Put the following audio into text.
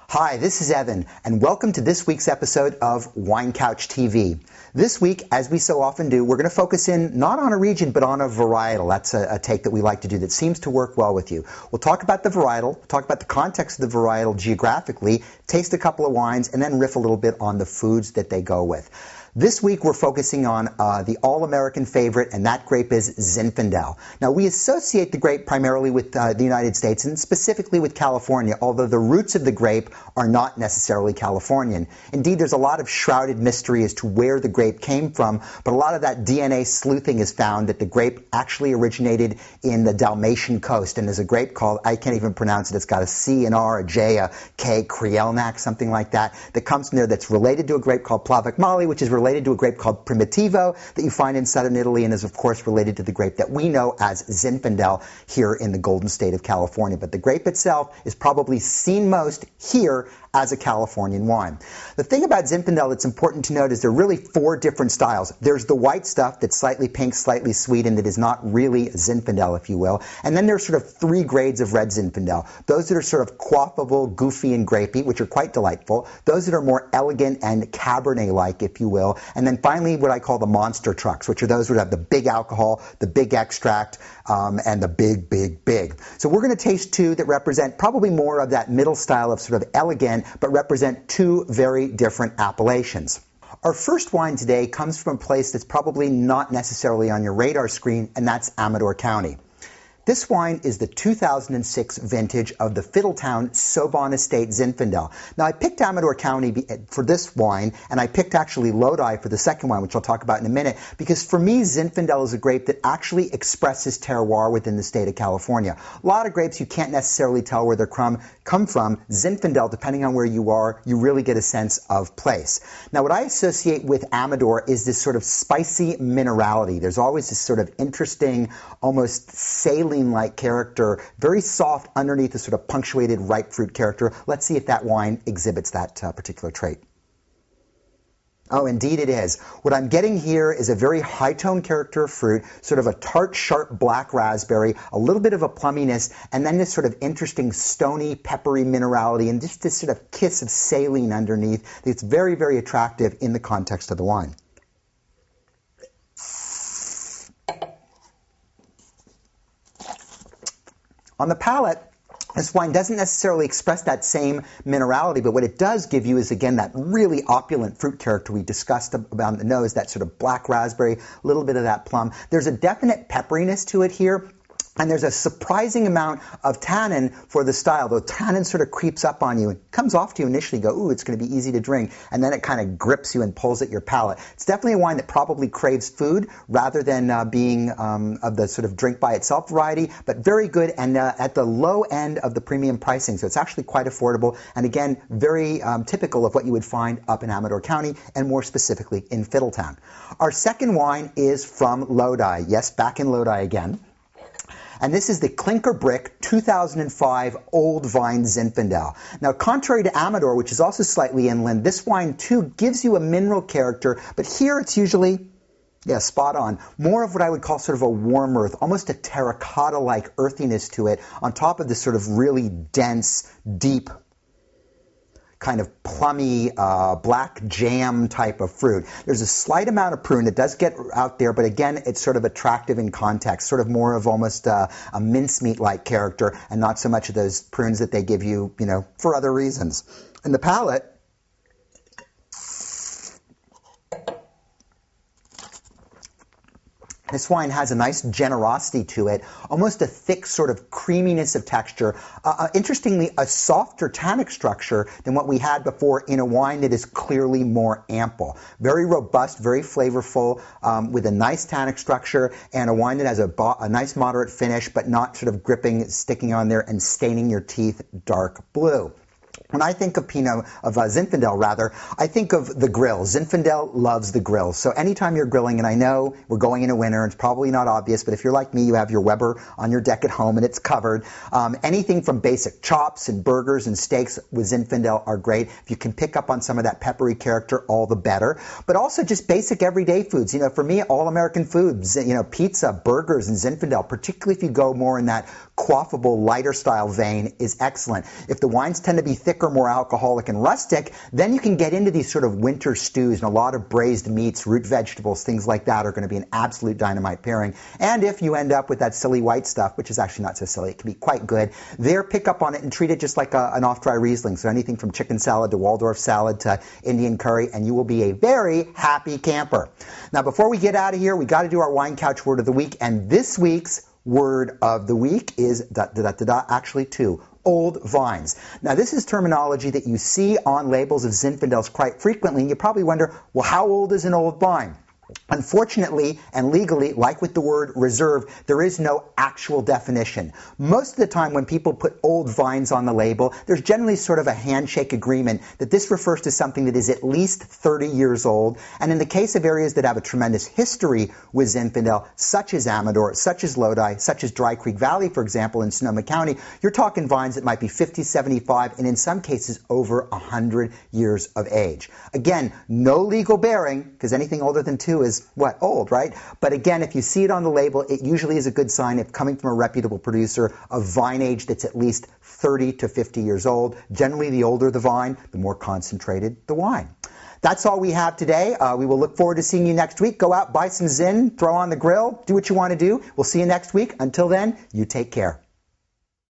Hi, this is Evan, and welcome to this week's episode of Wine Couch TV. This week, as we so often do, we're going to focus in not on a region, but on a varietal. That's a take that we like to do that seems to work well with you. We'll talk about the varietal, talk about the context of the varietal geographically, taste a couple of wines, and then riff a little bit on the foods that they go with. This week we're focusing on the all-American favorite, and that grape is Zinfandel. Now, we associate the grape primarily with the United States and specifically with California, although the roots of the grape are not necessarily Californian. Indeed, there's a lot of shrouded mystery as to where the grape came from, but a lot of that DNA sleuthing has found that the grape actually originated in the Dalmatian coast, and there's a grape called, I can't even pronounce it, it's got a C, an R, a J, a K, Krielnak, something like that comes from there that's related to a grape called Plavec Mali, which is related to a grape called Primitivo that you find in southern Italy and is of course related to the grape that we know as Zinfandel here in the Golden State of California. But the grape itself is probably seen most here as a Californian wine. The thing about Zinfandel that's important to note is there are really four different styles. There's the white stuff that's slightly pink, slightly sweet, and that is not really Zinfandel, if you will. And then there's sort of three grades of red Zinfandel. Those that are sort of quaffable, goofy, and grapey, which are quite delightful. Those that are more elegant and Cabernet-like, if you will. And then finally what I call the monster trucks, which are those that have the big alcohol, the big extract, and the big. So we're going to taste two that represent probably more of that middle style of sort of elegant, but represent two very different appellations. Our first wine today comes from a place that's probably not necessarily on your radar screen, and that's Amador County. This wine is the 2006 vintage of the Fiddletown Soban Estate Zinfandel. Now, I picked Amador County for this wine, and I picked actually Lodi for the second wine, which I'll talk about in a minute, because for me, Zinfandel is a grape that actually expresses terroir within the state of California. A lot of grapes you can't necessarily tell where they're come from. Zinfandel, depending on where you are, you really get a sense of place. Now, what I associate with Amador is this sort of spicy minerality. There's always this sort of interesting, almost saline-like character, very soft underneath the sort of punctuated ripe fruit character. Let's see if that wine exhibits that particular trait. Oh, indeed it is. What I'm getting here is a very high-tone character of fruit, sort of a tart, sharp black raspberry, a little bit of a plumminess, and then this sort of interesting stony, peppery minerality, and just this sort of kiss of saline underneath. It's very, very attractive in the context of the wine. On the palate, this wine doesn't necessarily express that same minerality, but what it does give you is, again, that really opulent fruit character we discussed about the nose, that sort of black raspberry, a little bit of that plum. There's a definite pepperiness to it here. And there's a surprising amount of tannin for the style. The tannin sort of creeps up on you and comes off to you initially. You go, ooh, it's going to be easy to drink. And then it kind of grips you and pulls at your palate. It's definitely a wine that probably craves food rather than being of the sort of drink by itself variety, but very good and at the low end of the premium pricing. So it's actually quite affordable and, again, very typical of what you would find up in Amador County and more specifically in Fiddletown. Our second wine is from Lodi. Yes, back in Lodi again. And this is the Klinker Brick 2005 Old Vine Zinfandel. Now, contrary to Amador, which is also slightly inland, this wine too gives you a mineral character, but here it's usually, yeah, spot on, more of what I would call sort of a warm earth, almost a terracotta-like earthiness to it, on top of this sort of really dense, deep, kind of plummy, black jam type of fruit. There's a slight amount of prune that does get out there, but again, it's sort of attractive in context, sort of more of almost a mincemeat-like character, and not so much of those prunes that they give you, for other reasons. In the palate, this wine has a nice generosity to it, almost a thick sort of creaminess of texture. Interestingly, a softer tannic structure than what we had before in a wine that is clearly more ample. Very robust, very flavorful, with a nice tannic structure, and a wine that has a nice moderate finish, but not sort of gripping, sticking on there, and staining your teeth dark blue. When I think of Zinfandel, I think of the grill. Zinfandel loves the grill. So anytime you're grilling, and I know we're going into winter, it's probably not obvious, but if you're like me, you have your Weber on your deck at home and it's covered. Anything from basic chops and burgers and steaks with Zinfandel are great. If you can pick up on some of that peppery character, all the better. But also just basic everyday foods. For me, all American foods, pizza, burgers, and Zinfandel, particularly if you go more in that quaffable, lighter style vein, is excellent. If the wines tend to be thicker thicker, more alcoholic and rustic, then you can get into these sort of winter stews, and a lot of braised meats, root vegetables, things like that are going to be an absolute dynamite pairing. And if you end up with that silly white stuff, which is actually not so silly, it can be quite good, there pick up on it and treat it just like an off-dry Riesling. So anything from chicken salad to Waldorf salad to Indian curry, and you will be a very happy camper. Now, before we get out of here, we got to do our Wine Couch Word of the Week, and this week's word of the week is actually two. Old vines. Now, this is terminology that you see on labels of Zinfandels quite frequently, and you probably wonder, well, how old is an old vine? Unfortunately and legally, like with the word reserve, there is no actual definition. Most of the time when people put old vines on the label, there's generally sort of a handshake agreement that this refers to something that is at least 30 years old. And in the case of areas that have a tremendous history with Zinfandel, such as Amador, such as Lodi, such as Dry Creek Valley, for example, in Sonoma County, you're talking vines that might be 50, 75, and in some cases over 100 years of age. Again, no legal bearing, because anything older than 2 is, what, old, right? But again, if you see it on the label, it usually is a good sign if coming from a reputable producer of vine age that's at least 30 to 50 years old. Generally, the older the vine, the more concentrated the wine. That's all we have today. We will look forward to seeing you next week. Go out, buy some Zin, throw on the grill, do what you want to do. We'll see you next week. Until then, you take care.